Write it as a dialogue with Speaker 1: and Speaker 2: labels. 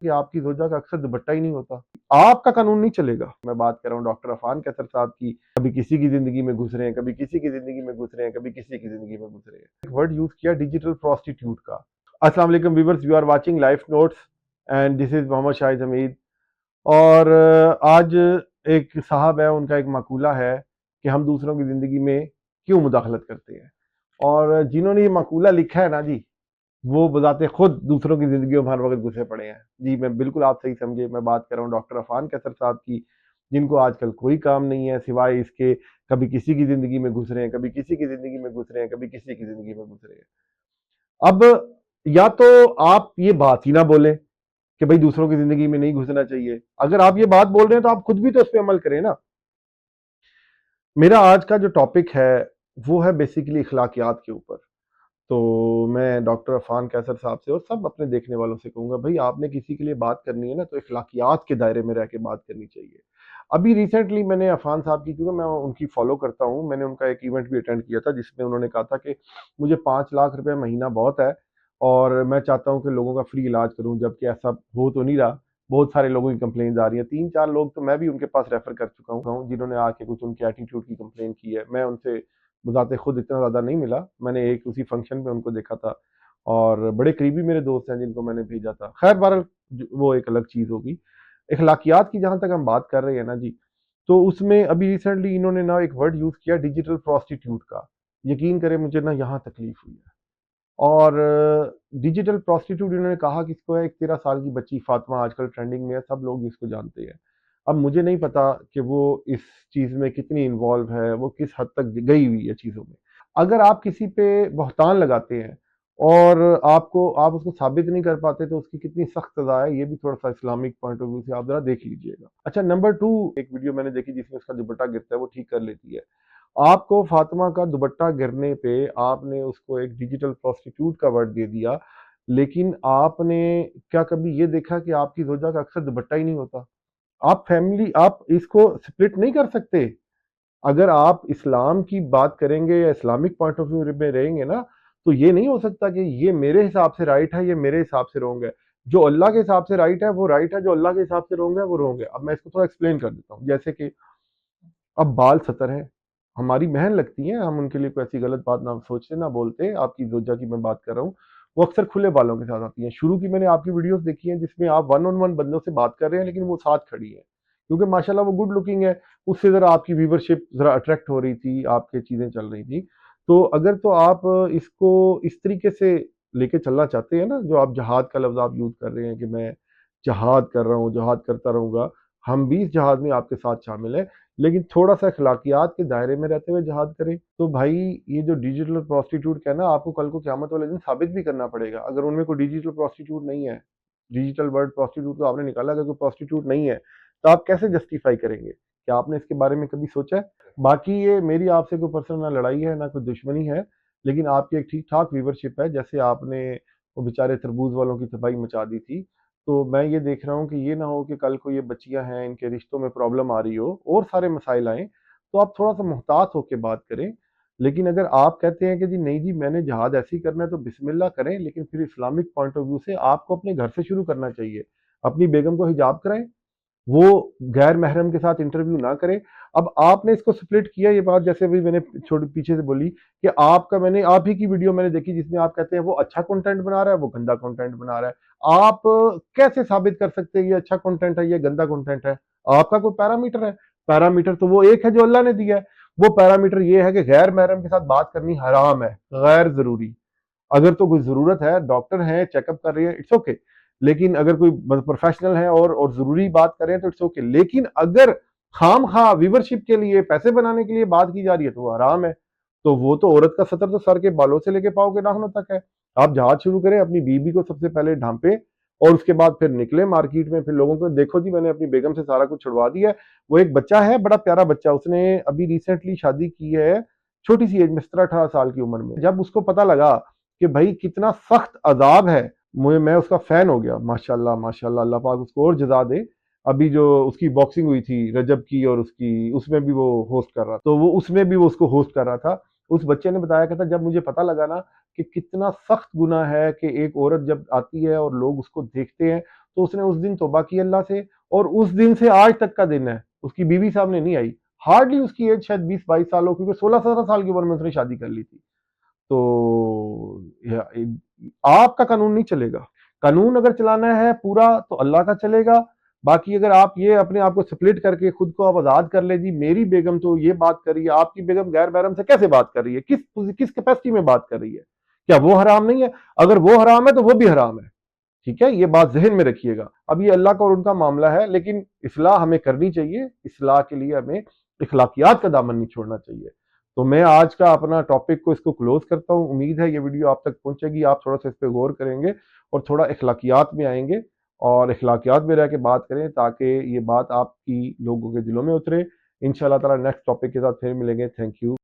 Speaker 1: कि आपकी ज़ौजा का अक्सर दुपट्टा ही नहीं होता। आपका कानून नहीं चलेगा। मैं बात कर रहा हूँ डॉक्टर अफान कैसर साहब की। कभी किसी की ज़िंदगी में घुस रहे हैं, कभी किसी की ज़िंदगी में घुस रहे हैं, कभी किसी की ज़िंदगी में घुस रहे हैं। एक वर्ड यूज़ किया डिजिटल प्रोस्टिट्यूट का। अस्सलाम वालेकुम viewers, you are watching life notes and this is Mohammad Shahid Hameed. और आज एक साहब है, उनका एक मकूला है कि हम दूसरों की ज़िंदगी में क्यों मुदाखलत करते हैं। और जिन्होंने ये मकूला लिखा है ना जी, वो बजाते खुद दूसरों की ज़िंदगियों में हर वक्त घुसे पड़े हैं। जी, मैं बिल्कुल आप सही समझे, मैं बात कर रहा हूँ डॉक्टर अफान कैसर साहब की, जिनको आजकल कोई काम नहीं है सिवाय इसके कभी किसी की ज़िंदगी में घुस रहे हैं, कभी किसी की ज़िंदगी में घुस रहे हैं, कभी किसी की ज़िंदगी में घुस रहे हैं। अब या तो आप ये बात ही ना बोलें कि भाई दूसरों की ज़िंदगी में नहीं घुसना चाहिए। अगर आप ये बात बोल रहे हैं तो आप खुद भी तो इस पे अमल करें ना। मेरा आज का जो टॉपिक है वो है बेसिकली अखलाकियात के ऊपर। तो मैं डॉक्टर अफान कैसर साहब से और सब अपने देखने वालों से कहूँगा, भाई आपने किसी के लिए बात करनी है ना तो अखलाकियात के दायरे में रह के बात करनी चाहिए। अभी रिसेंटली मैंने अफान साहब की, क्योंकि मैं उनकी फॉलो करता हूँ, मैंने उनका एक इवेंट भी अटेंड किया था जिसमें उन्होंने कहा था कि मुझे 5 लाख रुपए महीना बहुत है और मैं चाहता हूँ कि लोगों का फ्री इलाज करूँ, जबकि ऐसा हो तो नहीं रहा। बहुत सारे लोगों की कंप्लेंट आ रही है, 3-4 लोग तो मैं भी उनके पास रेफर कर चुका हूँ जिन्होंने आके कुछ उनके एटीट्यूड की कंप्लेंट की है। मैं उनसे बज़ाते खुद इतना ज़्यादा नहीं मिला, मैंने एक उसी फंक्शन में उनको देखा था और बड़े करीबी मेरे दोस्त हैं जिनको मैंने भेजा था। खैर बहरहाल वो एक अलग चीज़ होगी। अखलाकियात की जहाँ तक हम बात कर रहे हैं ना जी, तो उसमें अभी रिसेंटली इन्होंने ना एक वर्ड यूज़ किया डिजिटल प्रोस्टिट्यूट का। यकीन करें मुझे ना यहाँ तकलीफ हुई है। और डिजिटल प्रोस्टिट्यूट इन्होंने कहा कि इसको है, एक 13 साल की बच्ची फातिमा आजकल ट्रेंडिंग में है, सब लोग इसको जानते हैं। अब मुझे नहीं पता कि वो इस चीज़ में कितनी इन्वॉल्व है, वो किस हद तक गई हुई है चीज़ों में। अगर आप किसी पे बहतान लगाते हैं और आप उसको साबित नहीं कर पाते तो उसकी कितनी सख्त सज़ा है, ये भी थोड़ा-सा इस्लामिक पॉइंट ऑफ व्यू से आप ज़रा देख लीजिएगा। अच्छा, नंबर 2 एक वीडियो मैंने देखी जिसमें उसका दुपट्टा गिरता है, वो ठीक कर लेती है। आपको फातिमा का दुपट्टा गिरने पे आपने उसको एक डिजिटल प्रोस्टिट्यूट का वर्ड दे दिया, लेकिन आपने क्या कभी ये देखा कि आपकी ज़ौजा का अक्सर दुपट्टा ही नहीं होता? आप इसको स्प्लिट नहीं कर सकते। अगर आप इस्लाम की बात करेंगे या इस्लामिक पॉइंट ऑफ व्यू में रहेंगे ना, तो ये नहीं हो सकता कि ये मेरे हिसाब से राइट है, ये मेरे हिसाब से रॉन्ग है। जो अल्लाह के हिसाब से राइट है, वो राइट है, जो अल्लाह के हिसाब से रॉन्ग है, वो रॉन्ग है। अब मैं इसको थोड़ा एक्सप्लेन कर देता हूँ। जैसे कि अब बाल सतर है, हमारी बहन लगती हैं, हम उनके लिए कोई ऐसी गलत बात ना सोचते, ना बोलते। आपकी ज़ौजा की मैं बात कर रहा हूँ, वो अक्सर खुले बालों के साथ आती हैं। शुरू की मैंने आपकी वीडियोज़ देखी हैं जिसमें आप वन ऑन वन बंदों से बात कर रहे हैं, लेकिन वो साथ खड़ी हैं। क्योंकि माशाल्लाह वो गुड लुकिंग है, उससे ज़रा आपकी व्यूवरशिप ज़रा अट्रैक्ट हो रही थी, आपकी चीज़ें चल रही थी। तो अगर तो आप इसको इस तरीके से लेके चलना चाहते हैं ना, जो आप जहाद का लफ्ज़ आप यूज़ कर रहे हैं कि मैं जहाद कर रहा हूँ, जहाद करता रहूँगा, हम भी इस जहाद में आपके साथ शामिल हैं। लेकिन थोड़ा-सा अखलाकियात के दायरे में रहते हुए जिहाद करें। तो भाई ये जो डिजिटल प्रोस्टिट्यूट का है ना, आपको कल को क़यामत वाले दिन साबित भी करना पड़ेगा। अगर उनमें कोई डिजिटल प्रोस्टिट्यूट नहीं है, डिजिटल वर्ड प्रोस्टिट्यूट तो आपने निकाला, अगर कोई प्रोस्टिट्यूट नहीं है, तो आप कैसे जस्टिफ़ाई करेंगे? क्या आपने इसके बारे में कभी सोचा है? बाकी ये मेरी आपसे कोई पर्सनल ना लड़ाई है, ना कोई दुश्मनी है, लेकिन आपकी एक ठीक-ठाक व्यूवरशिप है। जैसे आपने वो बेचारे तरबूज़ वालों की तबाही मचा दी थी, तो मैं ये देख रहा हूँ कि ये ना हो कि कल को ये बच्चियाँ हैं, इनके रिश्तों में प्रॉब्लम आ रही हो और सारे मसाइल आएँ, तो आप थोड़ा-सा मुहतात होके बात करें। लेकिन अगर आप कहते हैं कि जी नहीं जी मैंने जिहाद ऐसे ही करना है तो बिस्मिल्लाह करें, लेकिन फिर इस्लामिक पॉइंट ऑफ व्यू से आपको अपने घर से शुरू करना चाहिए। अपनी बेगम को हिजाब कराएँ, वो गैर महरम के साथ इंटरव्यू ना करे। अब आपने इसको स्प्लिट किया ये बात, जैसे अभी मैंने छोटी पीछे से बोली कि आप ही की वीडियो मैंने देखी जिसमें आप कहते हैं वो अच्छा कंटेंट बना रहा है, वो गंदा कंटेंट बना रहा है। आप कैसे साबित कर सकते हैं ये अच्छा कंटेंट है, ये गंदा कंटेंट है? आपका कोई पैरामीटर है? पैरामीटर तो वो एक है जो अल्लाह ने दिया है। वो पैरामीटर ये है कि गैर महरम के साथ बात करनी हराम है, गैर ज़रूरी। अगर तो कोई ज़रूरत है, डॉक्टर हैं, चेकअप कर रही है, इट्स ओके। लेकिन अगर कोई प्रोफेशनल है और ज़रूरी बात कर रहे हैं तो इट्स ओके। लेकिन अगर खामखा व्यूवरशिप के लिए, पैसे बनाने के लिए बात की जा रही है तो वो हराम है। तो वो तो औरत का सतर तो सर के बालों से लेके पाँव के नाखूनों तक है। आप जहाज शुरू करें, अपनी बीवी को सबसे पहले ढांपें और उसके बाद फिर निकले मार्केट में, फिर लोगों को देखो जी मैंने अपनी बेगम से सारा कुछ छुड़वा दिया है। वो एक बच्चा है, बड़ा प्यारा बच्चा, उसने अभी रिसेंटली शादी की है, छोटी सी एज में, 17-18 साल की उम्र में। जब उसको पता लगा कि भाई कितना सख्त अजाब है, मुझे मैं उसका फैन हो गया। माशाल्लाह माशाल्लाह, अल्लाह पाक उसको और जजा दे। अभी जो उसकी बॉक्सिंग हुई थी रजब की, और उसकी उसमें भी वो होस्ट कर रहा था, तो वो उसमें भी वो उसको होस्ट कर रहा था। उस बच्चे ने बताया, कहता जब मुझे पता लगा ना कि कितना सख्त गुनाह है कि एक औरत जब आती है और लोग उसको देखते हैं तो उसने उस दिन तौबा की अल्लाह से, और उस दिन से आज तक का दिन है, उसकी बीवी सामने नहीं आई। हार्डली उसकी एज शायद 20-22 साल हो, क्योंकि 16-17 साल की उम्र में उसने शादी कर ली थी। तो आपका कानून नहीं चलेगा। कानून अगर चलाना है पूरा तो अल्लाह का चलेगा। बाकी अगर आप ये अपने आप को स्प्लिट करके खुद को आप आजाद कर ले, जी मेरी बेगम तो ये बात कर रही है, आपकी बेगम गैर महरम से कैसे बात कर रही है, किस कैपेसिटी में बात कर रही है, क्या वो हराम नहीं है? अगर वो हराम है तो वो भी हराम है। ठीक है, ये बात जहन में रखिएगा। अब ये अल्लाह का और उनका मामला है, लेकिन इस्लाह हमें करनी चाहिए। इस्लाह के लिए हमें इखलाकियात का दामन नहीं छोड़ना चाहिए। तो मैं आज का अपना टॉपिक को इसको क्लोज करता हूँ। उम्मीद है ये वीडियो आप तक पहुंचेगी, आप थोड़ा सा इस पर गौर करेंगे और थोड़ा इखलाकियात में आएंगे और इखलाकियात में रह के बात करें, ताकि ये बात आपकी लोगों के दिलों में उतरे। इंशाल्लाह ताला नेक्स्ट टॉपिक के साथ फिर मिलेंगे। Thank you.